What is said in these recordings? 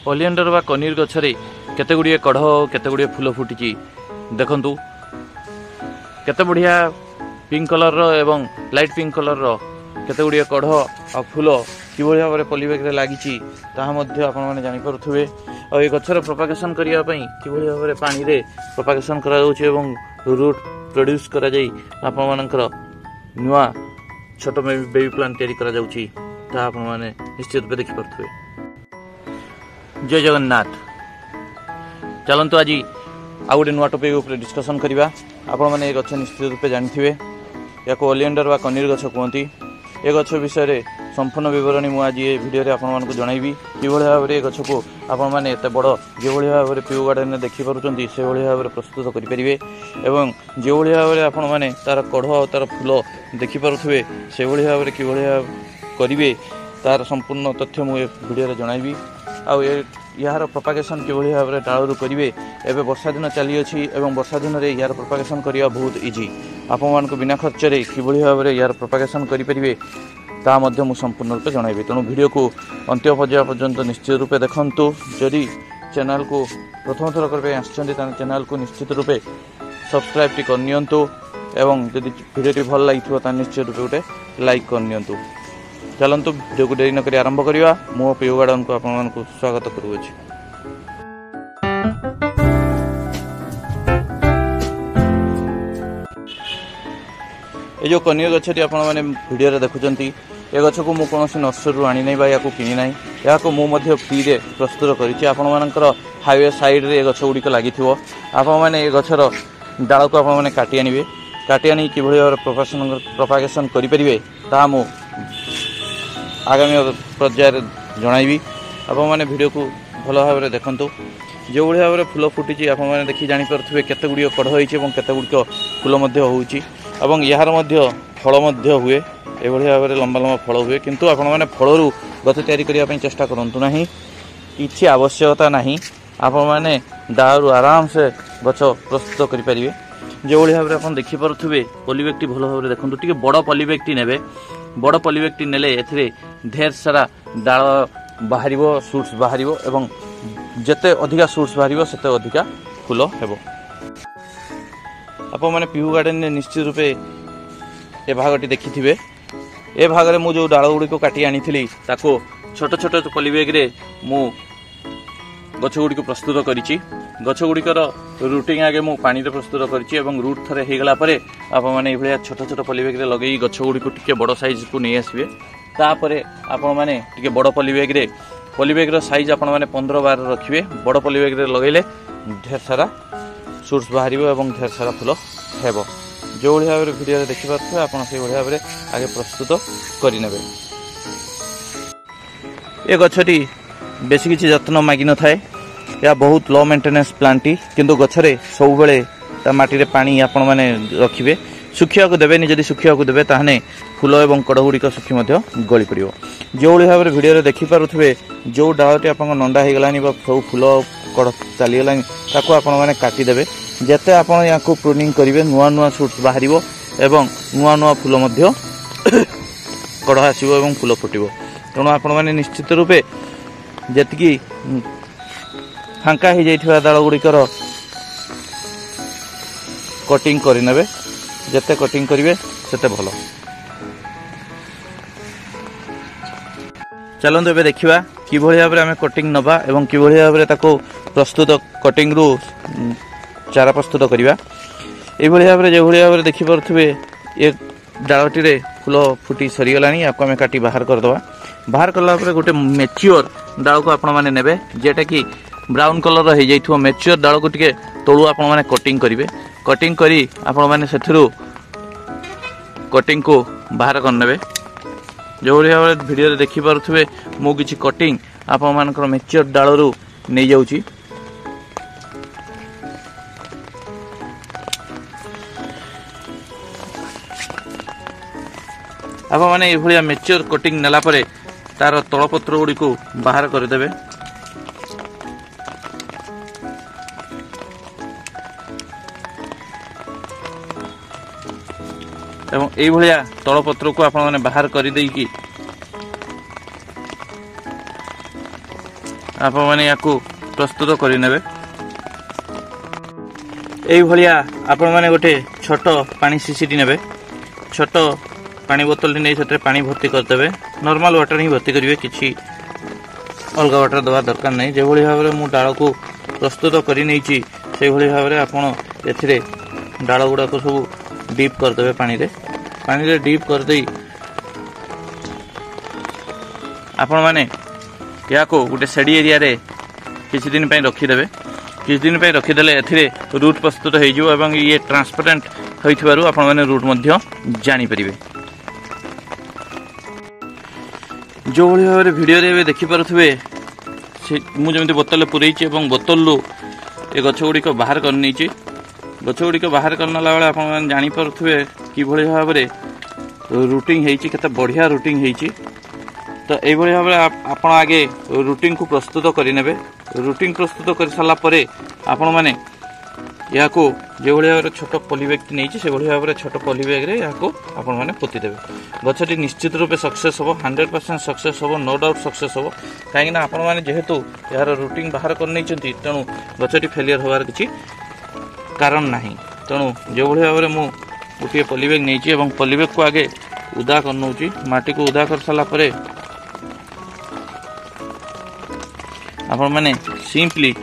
Oleander बा कनीर गछरे केते गुड़िए कढ़ केते गुड़िए फूल फुटी देखंतु केते बढ़िया पिंक कलर रो एवं लाइट पिंक कलर रो केते गुड़िए कढ़ आ फूल कि भाव में पॉलीबैग रे लागिची ताहा मध्य आपण माने जानि परुथुबे। आ ए गछर प्रोपागेशन करिया पई कि भाव में पानी रे प्रोपागेशन करा जाउची एवं रूट प्रोड्यूस करा जाई आपण मानकर नुआ छोट बेबी प्लांट तैयारी करा जाउची ता आपण माने निश्चित रूपे देखि परुथुबे। जय जगन्नाथ। चलंतु आज आ गोटे नुआ टॉपिक ऊपर डिस्कशन करिबा। आपण माने ए गछ निश्चित रूपे जानिथिबे याको ओलिएंडर बा कनीर गछ कहती। ए गछ विषय संपूर्ण विवरणी मुझे आज ये वीडियो रे आपण मानकु जणाइबी कि भली भाव रे गछ को आपण माने एते बड़ जे भली भाव रे पिउ गार्डन देखि परुचंती से भली भाव रे प्रस्तुत करि परिबे एवं जे भली भाव रे आपण माने तार कढ़ और तार फूल देखि परुथुबे से भली भाव रे कि भली भाव करिवे तार संपूर्ण तथ्य मुझे वीडियो रे जणाइबी। आ यार प्रोपागेशन कि भली भाव रे डाळरू करिवे। एबे वर्षा दिन चली अछि एवं वर्षा दिन रे यार प्रोपागेशन करिया बहुत इजी। आपण मानकु बिना खर्च रे कि भली भाव रे यार प्रोपागेशन करि परिबे ता मध्य मु संपूर्ण रूपे जणाइबी। तेणु वीडियो को अंत्य पर्याय पर्यंत निश्चित रूपे देखंतु। जदि चैनल को प्रथम थर करबे आछंती तान चैनल को निश्चित रूपे सब्सक्राइब टी करनियंतु एवं जदि वीडियो टी भल लागिथो ता निश्चित रूपे उटे लाइक करनियंतु। चलंतु वीडियो को देरी न करी आरंभ करिवा। मो पिउ गार्डन को आपण मानकु स्वागत करूछि। ये जो कनीर गछटी आपण माने वीडियो रे देखुचंती ए गछ को मु कोनोसी नर्सरी आनी नै बा याको किनी नै याको मु मध्य फ्री रे प्रस्तुत करिछि। आपण मानकर हाईवे साइड रे ए गछ गुडी को लागिथिवो आपण माने ए गछर डाळ को आपण माने काटी आनिबे। काटी आनी कि भली और प्रोपागेशन करि परिबे ता मु आगामी पर्याय रे जणाइबी। आपण माने वीडियो को भल भाव रे देखंतु। जो भली भाव रे फूल फुटिछि आपण माने देखि जानि परथुबे केते गुडी कढ़ होइछि एवं केते गुडी फूल मध्य होउछि एवं यार मध्य फल मध्य हुए एभली भाव में लंबा लंबा फल हुए। किंतु आपण माने फलरू गछ तैयारी करिया पई चेष्टा करंतु नाही। किछि आवश्यकता नाही। आपण माने डाळरू आराम से गछ प्रस्तुत करि परिबे। जो भली भाव में आपण देखि परथुबे पॉलीबैग भल भाव में देखंतु। टिके बड़ पॉलीबैग नेबे। बड़ पॉलीबैग नेले एथिरे ढेर सारा डाळ बाहरिबो शूट्स बाहरिबो एवं जते अधिका शूट्स बाहरिबो सेते अधिका फूल हेबो। आप मैंने पिहू गार्डन ने निश्चित रूपे ए भागटी देखी ए भाग में मुझे डाल गुड़ी को काटी आनी ताको छोट छोट पॉलीबैग रे मु गछ गुड़ी को प्रस्तुत करिछि। गछ गुड़िकर रूटिंग आगे मु पानी रे प्रस्तुत करिछि एवं रूट थरे हे गला परे आप माने एभलिया छोट छोट पॉलीबैग रे लगेई गछ गुड़ी को टिके बड़ साइज को नै आसीबे। तापरे आप माने टिके बड़ पॉलीबैग रो साइज आप माने 15-12 रखिबे। बड़ पॉलीबैग रे लगेले ढेर सारा सूट्स बाहर एवं ढेर सारा फूल हेबो। जो भाव में वीडियो देखि पारे आप भाव में आगे प्रस्तुत करने। ये गछटी बेसी किसी जत्न मागी न थाए। या बहुत लो मेंटेनेंस प्लांटी किंतु गछरे सब बेले ता माटी रे पानी आपण माने रखिबे। सुखिया को देबेनी। जदि सुखिया को देबे ताहने फूल एवं कड़ गुड़िक सुखी मध्य गली पड़ो। जो भाव में वीडियो देखि पारुथबे जो डालटी आपन नंडा हे गलानी बा सब फूल कड़ चली गलानी ताको आपण माने काटी देबे। जेते आपण याको प्रूनिंग करिवे नुआ नुआ शूट्स बाहरिबो एवं नुआ नुआ फूल मध्य कड़ आसीबो एवं फूल फुटिबो। तेणु आपण माने निश्चित रूपे जेतिकी फांका हो जाइथिबा डाल गुड़िकर कटिंग करिनेबे। जेते कटिंग करिवे सेते भल। चलंतु एबे देखिबा कि भली भाव में आमे कटिंग नबा एवं कि भली भाव में ताको प्रस्तुत कटिंग रु चारा प्रस्तुत करिबा। ए भली भाव में जे भली भाव में देखि परथुबे एक डालटी रे फूल फुटी सरी गलानी आपको आमे काटी बाहर कर दवा। बाहर करला परे गोटे मैच्योर डाल को आपण माने नेबे जेटा कि ब्राउन कलर हो जाइथो। मैच्योर डाल को टिके तळु आपण माने कटिंग करिवे। कटिंग करी आपण माने सेथरु कटिंग को बाहर करनेबे। जो भाव में वीडियो देखि पारुथबे मु किछि कटिंग आपण मानकर मैच्योर डालरू नै जाउची। आप मैंने ये मैच्योर कटिंग नेला परे तार तलपत्र गुड़ी को बाहर करदे। एवं ये तलपत्र को आप बाहर कर आपण माने याकू प्रस्तुत करि नेबे। एई भलिया आपण माने गोटे छोट पानी सीसीटी नेबे। छोट पानी बोतल नै सेते पानी भर्ती कर देबे। नॉर्मल वाटर ही भर्ती करिवे, किछि अलगा वाटर दवा दरकार नै। जे भली भाबरे मु डाळ को प्रस्तुत करि नैछि से भली भाबरे आपण एथिरे डाळ गुडा को सब डीप कर देबे। पानी रे डीप कर देई आपण माने या को गोटे सेडी एरिया रे किछि दिन पय रखि देबे। किछि दिन पय रखि देले एथिरे रूट प्रस्तुत होई जिवो एवं ये ट्रांसपेरेंट होइथिबारु आपण माने रूट मध्य जानि परिबे। जो भली भाबरे वीडियो रे देखि पारुथबे मु जेमति बोतल पुरैछि एवं बोतल लु ए गछ गुडी को बाहर कर नैछि। गछ गुडी को बाहर करनला बेले आपण माने जानि पारुथबे कि भली भाबरे रूटिंग हेछि, केते बढ़िया रूटिंग हेछि। तो एई भली भाबरे आपण आगे रूटिंग को प्रस्तुत करि नेबे। रूटिंग प्रस्तुत कर साला परे आपण माने याको जे भली भाबरे छोट पॉली बैग नैछि से भली भाबरे छोट पॉली बैग रे याको आपण माने पोति देबे। गछटी निश्चित रूपे सक्सेस हो, 100% सक्सेस हो, नो डाउट सक्सेस हो। काहेकि ना आपण माने जेहेतु यार रूटिंग बाहर कर नैछंती तेनु गछटी फेलियर होवार किछि कारण नाही। तेनु जे भली भाबरे मु गोटे पॉली बैग नैछि एवं पॉली बैग को आगे उदा कर नउछि। माटी को उदा कर साला परे आपण माने सिंपली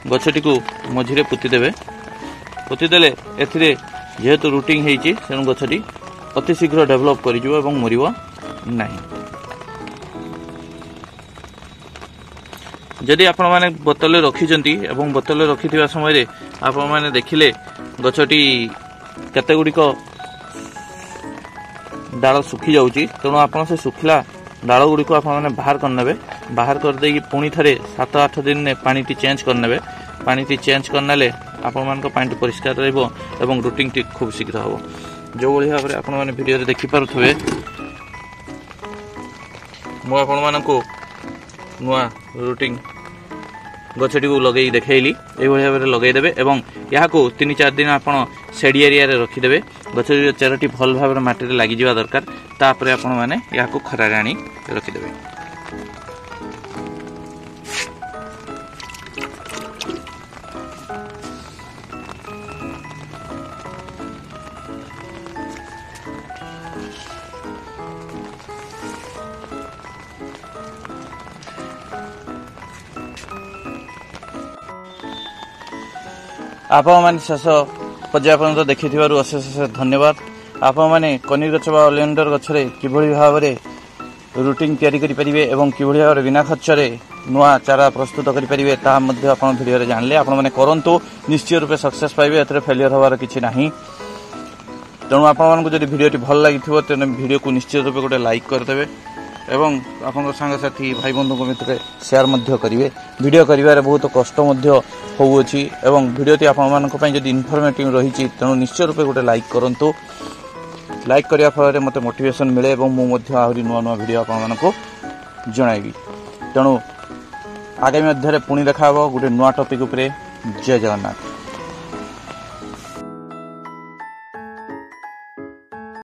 गछटी को मझिरे पुति देबे। पुति देले एथिरे जेहेतु रूटिंग हेछि सेनु गछटी अति शीघ्र डेवलप करि जिवो एवं मरिवो नाही। जदि आपण माने बोतल रखिजंती एवं बोतल रखिथिबा समय रे आपण माने देखिले गछटी केते गुडी को डाळ सुखी जाउची, तेणु आपण से सुखिला डाळ गुडी को आपण माने बाहर कर नेबे। बाहर कर देई पुणी थरे 7-8 दिन ने पानी टी चेंज कर नेबे। पानी टी चेंज करनाले आपण मान को पानी परिष्कार रहइबो एवं रूटिंग टी खूब शीघ्र होबो। जो भली भाबरे आपण माने वीडियो रे देखि पारुथबे मु आपण मान को नुआ रूटिंग गछटी को लगेई देखैली। ए भली भाबरे लगेई देबे एवं या को 3-4 दिन आपण सेडी एरिया रे रखि देबे। गछटी चेरटी भल भाबरे माटी रे लागि जिवा दरकार। तापरे आपण माने या को खरा राणी रखि देबे। आपण माने शेष पर्याय पर्यंत देखिथिबारु अशेष धन्यवाद। आपण माने कनी गछ बा ओलिएंडर गछरे किभली भाबरे रूटिंग तयारी करि परिबे एवं किभली भाबरे बिना खर्चरे नुआ चारा प्रस्तुत करि परिबे ता मध्ये आपण वीडियो रे जानले। आपण माने करंतु निश्चित रूपे सक्सेस पाइबे, एतरे फेलियर होबार किछि नाही। तेणु आपण मानकु जदि वीडियोटी भल लागिथिबो तेने वीडियो को निश्चित रूपे गोटे लाइक कर देबे एवं आपन संग साथी भाई बंधु को मित्र शेयर मध्य करिवे। वीडियो करिवारे बहुत कष्ट मध्य होउछि एवं वीडियोटी आपन मानक पय जदि इन्फॉर्मेटिव रहिछि तेणु निश्चित रूपे गोटे लाइक करंतु। लाइक करिया फଳରେ मते मोटिवेशन मिले एवं मु मध्य आहुरी नुआ नुआ वीडियो आपन मानकु जणाइबी। तेणु आगामी अध्याय पुणी देखाबो गोटे नुआ टॉपिक उपरे। जय जगन्नाथ।